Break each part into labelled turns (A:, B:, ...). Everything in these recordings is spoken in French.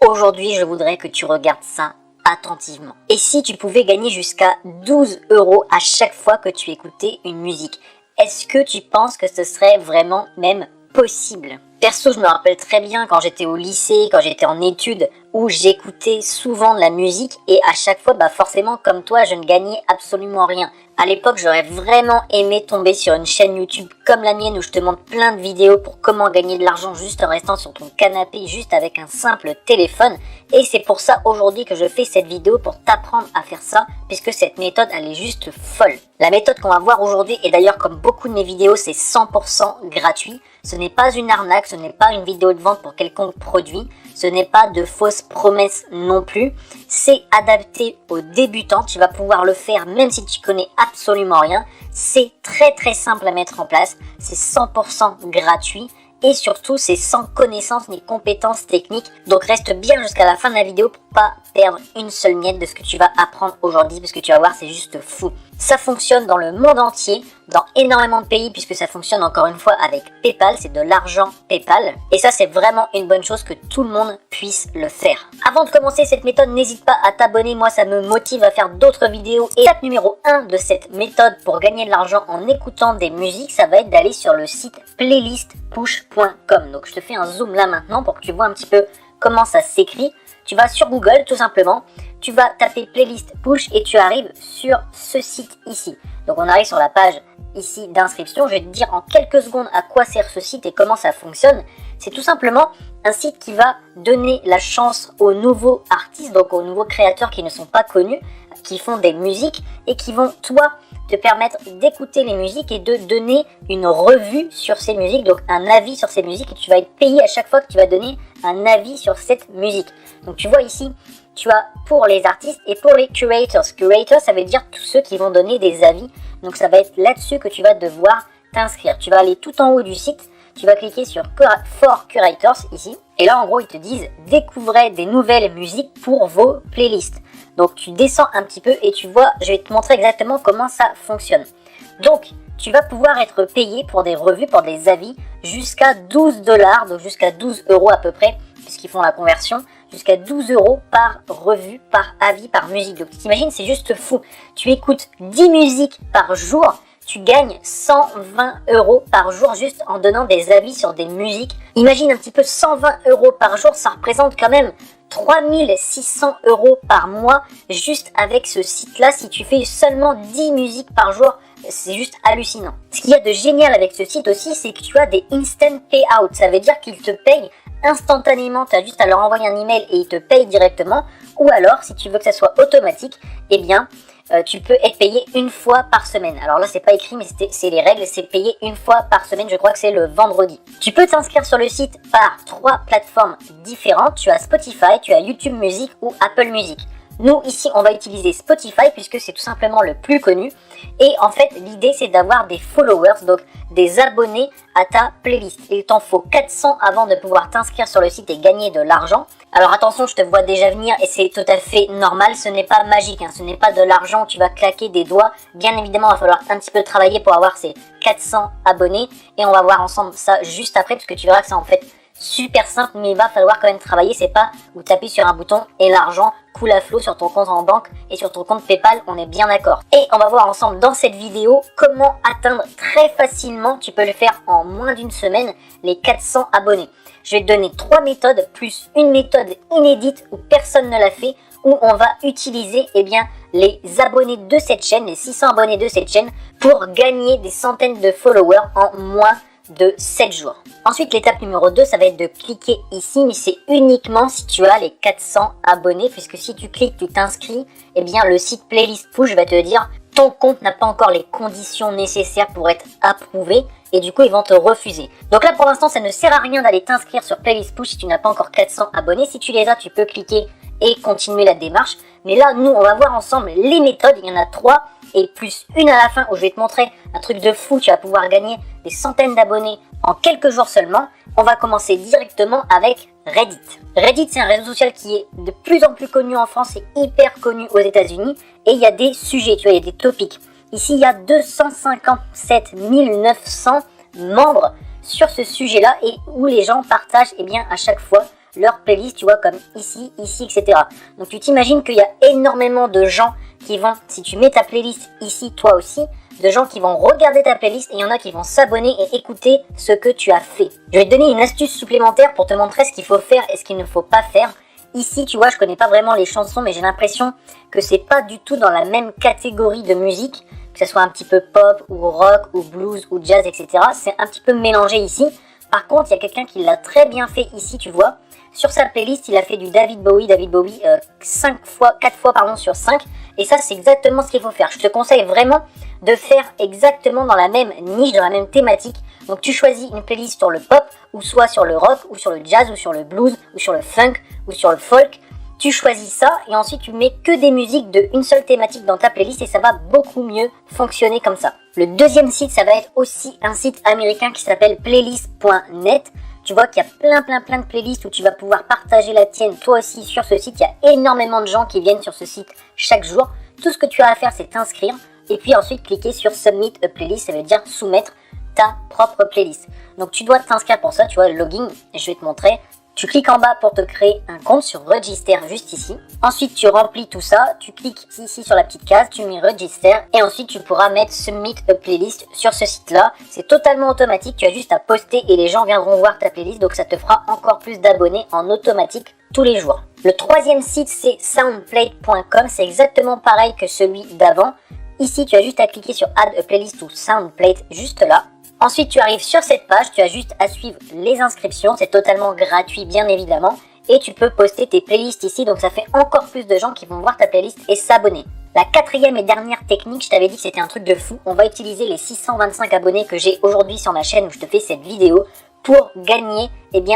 A: aujourd'hui, je voudrais que tu regardes ça attentivement. Et si tu pouvais gagner jusqu'à 12 € à chaque fois que tu écoutais une musique, est-ce que tu penses que ce serait vraiment même possible? Perso, je me rappelle très bien quand j'étais au lycée, quand j'étais en études, où j'écoutais souvent de la musique et à chaque fois, forcément, comme toi, je ne gagnais absolument rien. À l'époque, j'aurais vraiment aimé tomber sur une chaîne YouTube comme la mienne où je te montre plein de vidéos pour comment gagner de l'argent juste en restant sur ton canapé, juste avec un simple téléphone. Et c'est pour ça aujourd'hui que je fais cette vidéo pour t'apprendre à faire ça, puisque cette méthode, elle est juste folle. La méthode qu'on va voir aujourd'hui, et d'ailleurs comme beaucoup de mes vidéos, c'est 100% gratuit. Ce n'est pas une arnaque, ce n'est pas une vidéo de vente pour quelconque produit, ce n'est pas de fausses promesses non plus. C'est adapté aux débutants, tu vas pouvoir le faire même si tu connais absolument rien. C'est très simple à mettre en place, c'est 100% gratuit. Et surtout, c'est sans connaissances ni compétences techniques. Donc reste bien jusqu'à la fin de la vidéo pour pas perdre une seule miette de ce que tu vas apprendre aujourd'hui, parce que tu vas voir, c'est juste fou. Ça fonctionne dans le monde entier, dans énormément de pays, puisque ça fonctionne encore une fois avec PayPal, c'est de l'argent PayPal. Et ça, c'est vraiment une bonne chose que tout le monde puisse le faire. Avant de commencer cette méthode, n'hésite pas à t'abonner, moi ça me motive à faire d'autres vidéos. Et étape numéro 1 de cette méthode pour gagner de l'argent en écoutant des musiques, ça va être d'aller sur le site playlistpush.com. Donc je te fais un zoom là maintenant pour que tu vois un petit peu comment ça s'écrit. Tu vas sur Google tout simplement, tu vas taper playlist push et tu arrives sur ce site ici. Donc on arrive sur la page ici d'inscription. Je vais te dire en quelques secondes à quoi sert ce site et comment ça fonctionne. C'est tout simplement un site qui va donner la chance aux nouveaux artistes, donc aux nouveaux créateurs qui ne sont pas connus, qui font des musiques et qui vont, toi, te permettre d'écouter les musiques et de donner une revue sur ces musiques, donc un avis sur ces musiques, et tu vas être payé à chaque fois que tu vas donner un avis sur cette musique. Donc tu vois ici, tu as pour les artistes et pour les curators. Curators, ça veut dire tous ceux qui vont donner des avis. Donc ça va être là-dessus que tu vas devoir t'inscrire. Tu vas aller tout en haut du site, tu vas cliquer sur For Curators ici. Et là, en gros, ils te disent « Découvrez des nouvelles musiques pour vos playlists ». Donc tu descends un petit peu et tu vois, je vais te montrer exactement comment ça fonctionne. Donc, tu vas pouvoir être payé pour des revues, pour des avis, jusqu'à 12 $, donc jusqu'à 12 € à peu près, puisqu'ils font la conversion, jusqu'à 12 € par revue, par avis, par musique. Donc t'imagines, c'est juste fou. Tu écoutes 10 musiques par jour, tu gagnes 120 € par jour juste en donnant des avis sur des musiques. Imagine un petit peu 120 € par jour, ça représente quand même 3600 € par mois juste avec ce site-là. Si tu fais seulement 10 musiques par jour, c'est juste hallucinant. Ce qu'il y a de génial avec ce site aussi, c'est que tu as des instant payouts. Ça veut dire qu'ils te payent instantanément, tu as juste à leur envoyer un email et ils te payent directement. Ou alors, si tu veux que ça soit automatique, eh bien, tu peux être payé une fois par semaine. Alors là, c'est pas écrit, mais c'est les règles, c'est payé une fois par semaine, je crois que c'est le vendredi. Tu peux t'inscrire sur le site par 3 plateformes différentes. Tu as Spotify, tu as YouTube Music ou Apple Music. Nous, ici, on va utiliser Spotify puisque c'est tout simplement le plus connu. Et en fait, l'idée, c'est d'avoir des followers, donc des abonnés à ta playlist. Il t'en faut 400 avant de pouvoir t'inscrire sur le site et gagner de l'argent. Alors attention, je te vois déjà venir et c'est tout à fait normal. Ce n'est pas magique, ce n'est pas de l'argent où tu vas claquer des doigts. Bien évidemment, il va falloir un petit peu travailler pour avoir ces 400 abonnés. Et on va voir ensemble ça juste après parce que tu verras que c'est en fait super simple, mais il va falloir quand même travailler. C'est pas où taper sur un bouton et l'argent coule à flot sur ton compte en banque et sur ton compte PayPal, on est bien d'accord. Et on va voir ensemble dans cette vidéo comment atteindre très facilement, tu peux le faire en moins d'une semaine, les 400 abonnés. Je vais te donner 3 méthodes plus une méthode inédite où personne ne l'a fait, où on va utiliser les abonnés de cette chaîne, les 600 abonnés de cette chaîne pour gagner des centaines de followers en moins de 7 jours. Ensuite, l'étape numéro 2, ça va être de cliquer ici, mais c'est uniquement si tu as les 400 abonnés, puisque si tu cliques, tu t'inscris, le site Playlist Push va te dire ton compte n'a pas encore les conditions nécessaires pour être approuvé, et du coup, ils vont te refuser. Donc là, pour l'instant, ça ne sert à rien d'aller t'inscrire sur Playlist Push si tu n'as pas encore 400 abonnés. Si tu les as, tu peux cliquer et continuer la démarche. Mais là, nous, on va voir ensemble les méthodes, il y en a 3, et plus une à la fin où je vais te montrer un truc de fou, tu vas pouvoir gagner des centaines d'abonnés en quelques jours seulement. On va commencer directement avec Reddit. Reddit, c'est un réseau social qui est de plus en plus connu en France et hyper connu aux États-Unis. Et il y a des sujets, tu vois, il y a des topics. Ici, il y a 257 900 membres sur ce sujet-là et où les gens partagent à chaque fois leur playlist, tu vois, comme ici, etc. Donc tu t'imagines qu'il y a énormément de gens qui vont, si tu mets ta playlist ici, toi aussi, de gens qui vont regarder ta playlist et il y en a qui vont s'abonner et écouter ce que tu as fait. Je vais te donner une astuce supplémentaire pour te montrer ce qu'il faut faire et ce qu'il ne faut pas faire. Ici, tu vois, je connais pas vraiment les chansons, mais j'ai l'impression que c'est pas du tout dans la même catégorie de musique, que ce soit un petit peu pop ou rock ou blues ou jazz, etc. C'est un petit peu mélangé ici. Par contre, il y a quelqu'un qui l'a très bien fait ici, tu vois. Sur sa playlist, il a fait du David Bowie 4 fois sur 5. Et ça, c'est exactement ce qu'il faut faire. Je te conseille vraiment de faire exactement dans la même niche, dans la même thématique. Donc tu choisis une playlist sur le pop, ou soit sur le rock, ou sur le jazz, ou sur le blues, ou sur le funk, ou sur le folk. Tu choisis ça et ensuite tu mets que des musiques de une seule thématique dans ta playlist et ça va beaucoup mieux fonctionner comme ça. Le deuxième site, ça va être aussi un site américain qui s'appelle playlist.net. Tu vois qu'il y a plein de playlists où tu vas pouvoir partager la tienne toi aussi sur ce site. Il y a énormément de gens qui viennent sur ce site chaque jour. Tout ce que tu as à faire, c'est t'inscrire et puis ensuite cliquer sur Submit a Playlist, ça veut dire soumettre ta propre playlist. Donc tu dois t'inscrire pour ça, tu vois, le login, et je vais te montrer. Tu cliques en bas pour te créer un compte sur Register juste ici. Ensuite, tu remplis tout ça. Tu cliques ici sur la petite case, tu mets Register. Et ensuite, tu pourras mettre Submit a Playlist sur ce site-là. C'est totalement automatique. Tu as juste à poster et les gens viendront voir ta playlist. Donc, ça te fera encore plus d'abonnés en automatique tous les jours. Le troisième site, c'est soundplate.com. C'est exactement pareil que celui d'avant. Ici, tu as juste à cliquer sur Add a Playlist ou Soundplate juste là. Ensuite, tu arrives sur cette page, tu as juste à suivre les inscriptions, c'est totalement gratuit bien évidemment, et tu peux poster tes playlists ici, donc ça fait encore plus de gens qui vont voir ta playlist et s'abonner. La quatrième et dernière technique, je t'avais dit que c'était un truc de fou, on va utiliser les 625 abonnés que j'ai aujourd'hui sur ma chaîne où je te fais cette vidéo pour gagner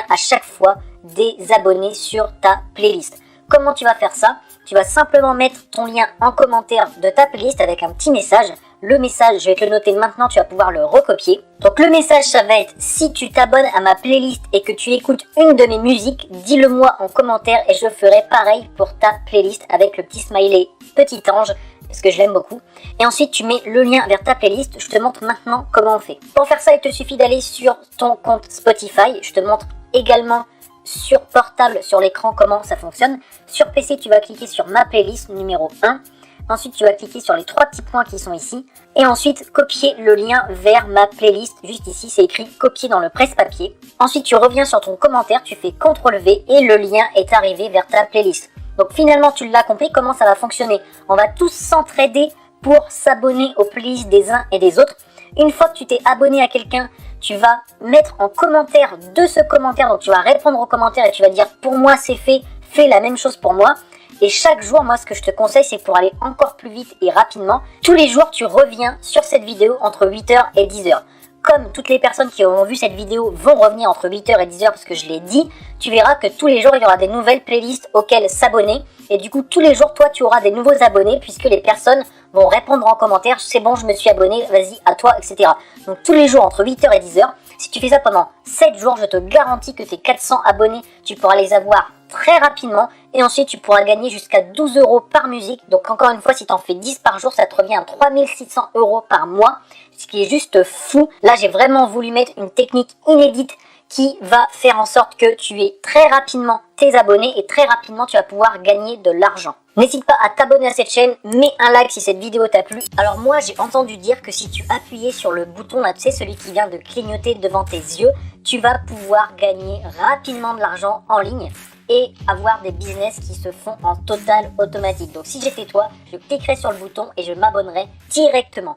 A: à chaque fois des abonnés sur ta playlist. Comment tu vas faire ça? Tu vas simplement mettre ton lien en commentaire de ta playlist avec un petit message. Le message, je vais te le noter maintenant, tu vas pouvoir le recopier. Donc le message, ça va être: si tu t'abonnes à ma playlist et que tu écoutes une de mes musiques, dis-le moi en commentaire et je ferai pareil pour ta playlist avec le petit smiley petit ange, parce que je l'aime beaucoup. Et ensuite, tu mets le lien vers ta playlist. Je te montre maintenant comment on fait. Pour faire ça, il te suffit d'aller sur ton compte Spotify. Je te montre également sur portable, sur l'écran, comment ça fonctionne. Sur PC, tu vas cliquer sur ma playlist numéro 1. Ensuite, tu vas cliquer sur les 3 petits points qui sont ici. Et ensuite, copier le lien vers ma playlist. Juste ici, c'est écrit copier dans le presse-papier. Ensuite, tu reviens sur ton commentaire, tu fais CTRL-V et le lien est arrivé vers ta playlist. Donc finalement, tu l'as compris, comment ça va fonctionner. On va tous s'entraider pour s'abonner aux playlists des uns et des autres. Une fois que tu t'es abonné à quelqu'un, tu vas mettre en commentaire de ce commentaire. Donc tu vas répondre aux commentaires et tu vas dire: pour moi c'est fait, fais la même chose pour moi. Et chaque jour, moi, ce que je te conseille, c'est pour aller encore plus vite et rapidement, tous les jours, tu reviens sur cette vidéo entre 8h et 10h. Comme toutes les personnes qui auront vu cette vidéo vont revenir entre 8h et 10h parce que je l'ai dit, tu verras que tous les jours, il y aura des nouvelles playlists auxquelles s'abonner. Et du coup, tous les jours, toi, tu auras des nouveaux abonnés puisque les personnes vont répondre en commentaire: c'est bon, je me suis abonné, vas-y, à toi, etc. Donc tous les jours, entre 8h et 10h, si tu fais ça pendant 7 jours, je te garantis que tes 400 abonnés, tu pourras les avoir très rapidement. Et ensuite, tu pourras gagner jusqu'à 12 € par musique. Donc encore une fois, si tu en fais 10 par jour, ça te revient à 3600 € par mois. Ce qui est juste fou. Là, j'ai vraiment voulu mettre une technique inédite qui va faire en sorte que tu aies très rapidement tes abonnés et très rapidement tu vas pouvoir gagner de l'argent. N'hésite pas à t'abonner à cette chaîne, mets un like si cette vidéo t'a plu. Alors moi, j'ai entendu dire que si tu appuyais sur le bouton là, tu sais, celui qui vient de clignoter devant tes yeux, tu vas pouvoir gagner rapidement de l'argent en ligne et avoir des business qui se font en total automatique. Donc si j'étais toi, je cliquerais sur le bouton et je m'abonnerais directement.